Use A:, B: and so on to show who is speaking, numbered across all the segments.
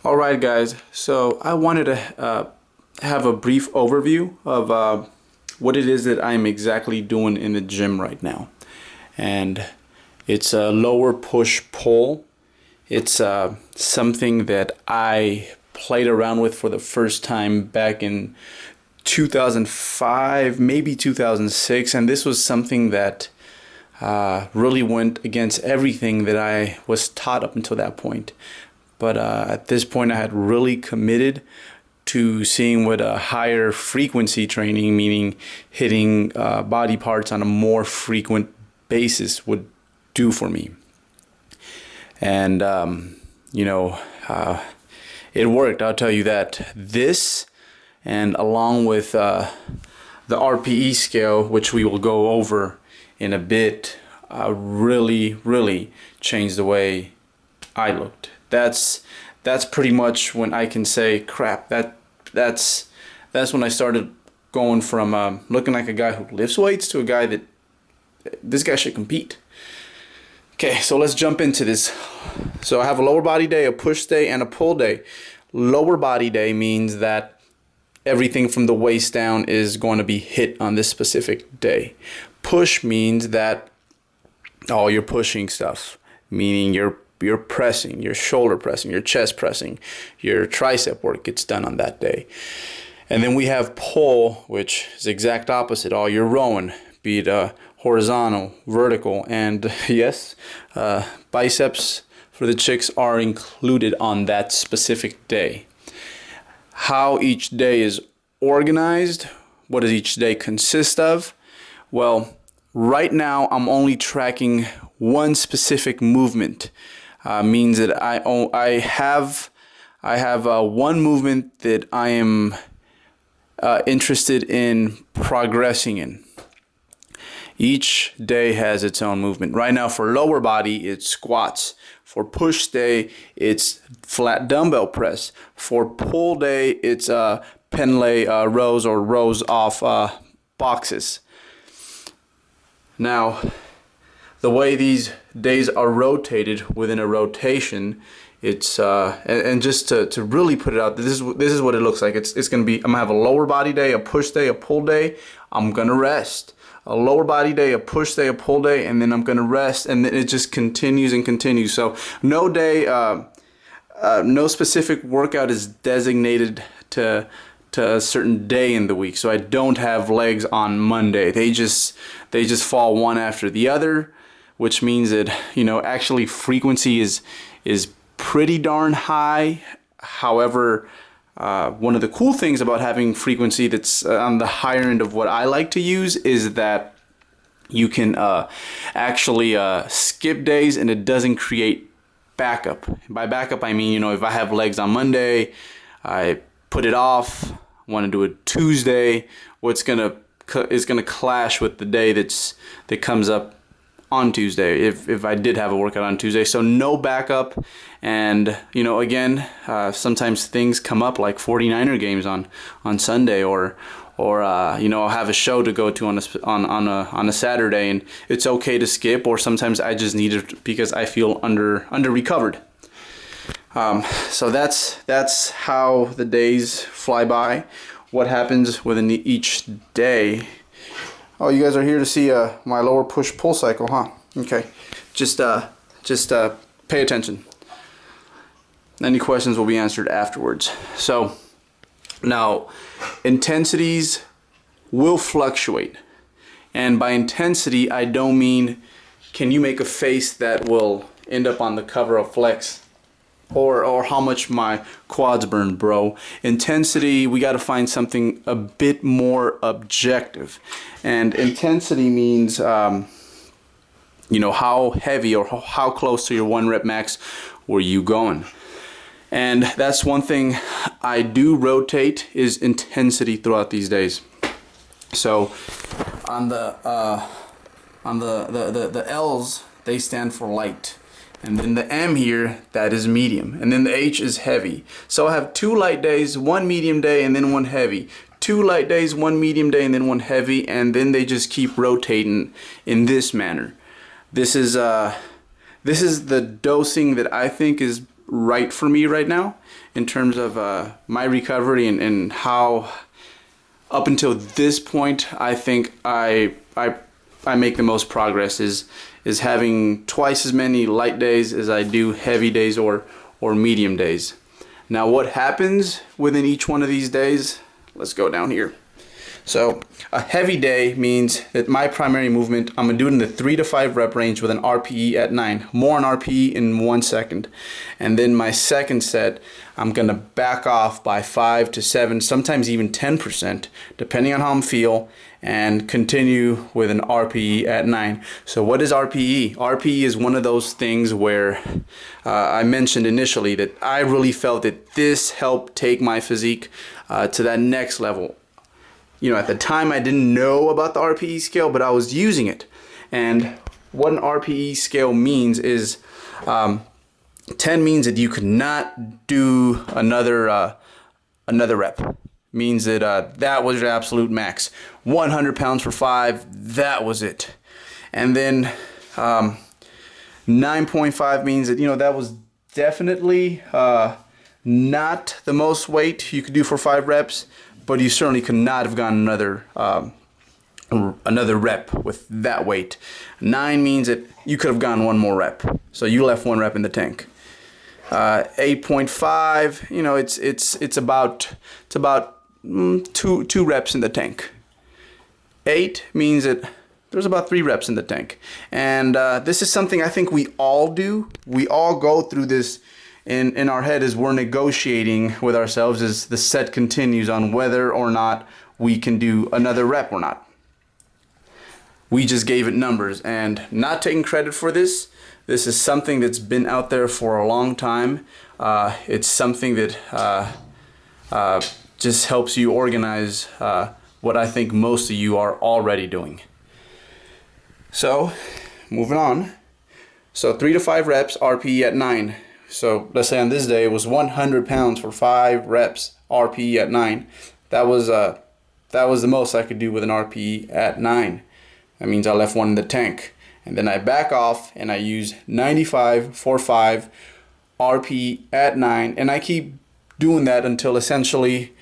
A: Alright guys, so I wanted to have a brief overview of what it is that I'm exactly doing in the gym right now. And it's a lower push pull. It's something that I played around with for the first time back in 2005, maybe 2006, and this was something that really went against everything that I was taught up until that point. But at this point I had really committed to seeing what a higher frequency training, meaning hitting body parts on a more frequent basis, would do for me. And it worked, I'll tell you that. This, and along with the RPE scale, which we will go over in a bit, really changed the way I looked. That's pretty much when I can say, crap, that's when I started going from looking like a guy who lifts weights to a guy that this guy should compete. Okay, so let's jump into this. So I have a lower body day, a push day, and a pull day. Lower body day means that everything from the waist down is going to be hit on this specific day. Push means that all your pushing stuff, meaning your pressing, your shoulder pressing, your chest pressing, your tricep work gets done on that day. And then we have pull, which is the exact opposite. All your rowing, be it horizontal, vertical, and yes, biceps for the chicks are included on that specific day. How each day is organized, what does each day consist of? Well, right now I'm only tracking one specific movement. Means that I have one movement that I am interested in progressing in. Each day has its own movement. Right now for lower body, it's squats. For push day, it's flat dumbbell press. For pull day, it's Pendlay rows or rows off boxes. Now, the way these days are rotated within a rotation, it's and just to really put it out, this is what it looks like. It's gonna be, I'm gonna have a lower body day, a push day, a pull day. I'm gonna rest. A lower body day, a push day, a pull day, and then I'm gonna rest, and then it just continues and continues. So no day, no specific workout is designated to a certain day in the week. So I don't have legs on Monday. They just fall one after the other, which means that, actually frequency is pretty darn high. However, one of the cool things about having frequency that's on the higher end of what I like to use is that you can actually skip days and it doesn't create backup. By backup I mean, if I have legs on Monday, I put it off, want to do it Tuesday, is gonna clash with the day that comes up on Tuesday if I did have a workout on Tuesday. So no backup. And again, sometimes things come up like 49er games on Sunday, or I'll have a show to go to on a Saturday, and it's okay to skip, or sometimes I just need it because I feel under recovered. So that's how the days fly by. What happens within each day? Oh, you guys are here to see my lower push-pull cycle, huh? Okay, just pay attention. Any questions will be answered afterwards. So now, intensities will fluctuate, and by intensity I don't mean can you make a face that will end up on the cover of Flex, or how much my quads burn, bro. Intensity, we got to find something a bit more objective. And intensity means, how heavy or how close to your 1 rep max were you going. And that's one thing I do rotate, is intensity throughout these days. So on the L's, they stand for light. And then the M here, that is medium. And then the H is heavy. So I have 2 light days, 1 medium day, and then 1 heavy. 2 light days, 1 medium day, and then 1 heavy. And then they just keep rotating in this manner. This is the dosing that I think is right for me right now in terms of my recovery and how up until this point I think I make the most progress is having twice as many light days as I do heavy days or medium days. Now what happens within each one of these days? Let's go down here. So a heavy day means that my primary movement, I'm gonna do it in the 3 to 5 rep range with an RPE at 9. More on RPE in 1 second. And then my second set, I'm gonna back off by 5 to 7, sometimes even 10%, depending on how I'm feel, and continue with an RPE at 9. So what is RPE? RPE is one of those things where I mentioned initially that I really felt that this helped take my physique to that next level. You know, at the time I didn't know about the RPE scale, but I was using it. And what an RPE scale means is 10 means that you could not do another rep. Means that that was your absolute max. 100 pounds for 5, that was it. And then 9.5 means that, you know, that was definitely not the most weight you could do for 5 reps. But you certainly could not have gotten another rep with that weight. 9 means that you could have gotten 1 more rep, so you left 1 rep in the tank. 8.5, you know, it's about 2 reps in the tank. 8 means that there's about 3 reps in the tank, and this is something I think we all do. We all go through this. In our head as we're negotiating with ourselves as the set continues on whether or not we can do another rep or not. We just gave it numbers, and not taking credit for this. This is something that's been out there for a long time. It's something that just helps you organize what I think most of you are already doing. So, moving on. So 3 to 5 reps, RPE at 9. So let's say on this day it was 100 pounds for 5 reps, RPE at 9. That was the most I could do with an RPE at 9. That means I left 1 in the tank. And then I back off and I use 95 for 5, RPE at 9. And I keep doing that until essentially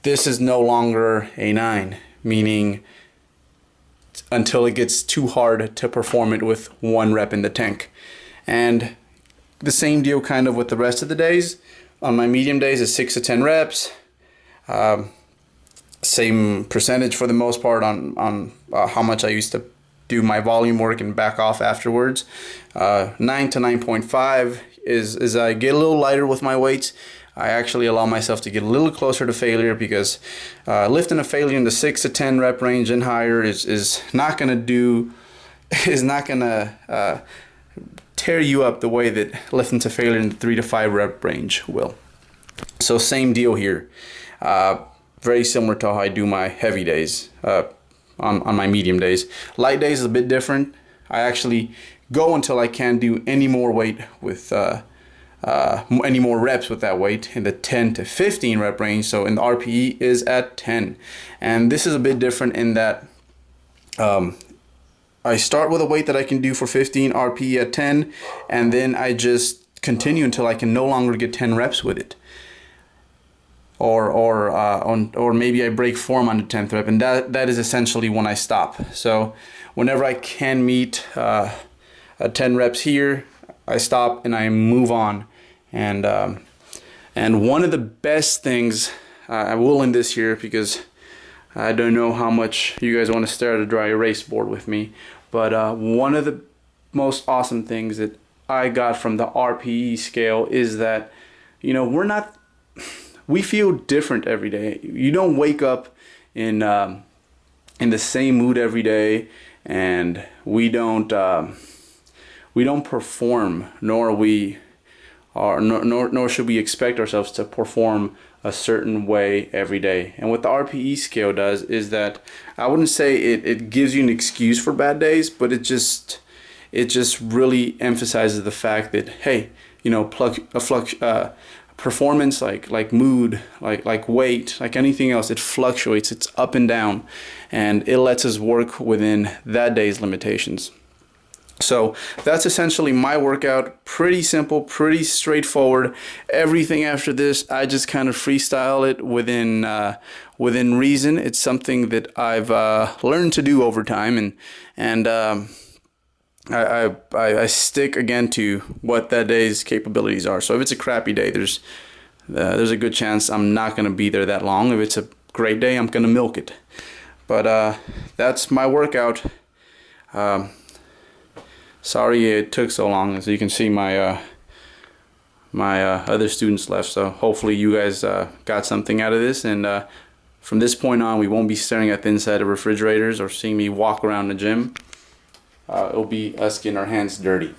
A: this is no longer a 9. Meaning until it gets too hard to perform it with 1 rep in the tank. And the same deal kind of with the rest of the days. On my medium days is 6 to 10 reps. Same percentage for the most part on how much I used to do my volume work and back off afterwards. 9 to 9.5 is I get a little lighter with my weights. I actually allow myself to get a little closer to failure because lifting a failure in the 6 to 10 rep range and higher is not gonna tear you up the way that lifting to failure in the 3 to 5 rep range will. So same deal here. Very similar to how I do my heavy days on my medium days. Light days is a bit different. I actually go until I can't do any more weight with any more reps with that weight in the 10 to 15 rep range. So in the RPE is at 10. And this is a bit different in that I start with a weight that I can do for 15, RPE at 10, and then I just continue until I can no longer get 10 reps with it. Or maybe I break form on the 10th rep, and that is essentially when I stop. So whenever I can meet 10 reps here, I stop and I move on. And one of the best things, I will end this here because I don't know how much you guys want to stare at a dry erase board with me, but one of the most awesome things that I got from the RPE scale is that, you know, we feel different every day. You don't wake up in the same mood every day, and we don't perform, nor should we expect ourselves to perform a certain way every day. And what the RPE scale does is that I wouldn't say it gives you an excuse for bad days, but it just really emphasizes the fact that, hey, you know, performance, like mood, like weight, like anything else, it fluctuates, it's up and down, and it lets us work within that day's limitations. So that's essentially my workout. Pretty simple, pretty straightforward. Everything after this, I just kind of freestyle it within reason. It's something that I've learned to do over time, and I stick again to what that day's capabilities are. So if it's a crappy day, there's a good chance I'm not going to be there that long. If it's a great day, I'm going to milk it. But that's my workout. Sorry it took so long. As you can see, my other students left, so hopefully you guys got something out of this. And from this point on, we won't be staring at the inside of refrigerators or seeing me walk around the gym. It'll be us getting our hands dirty.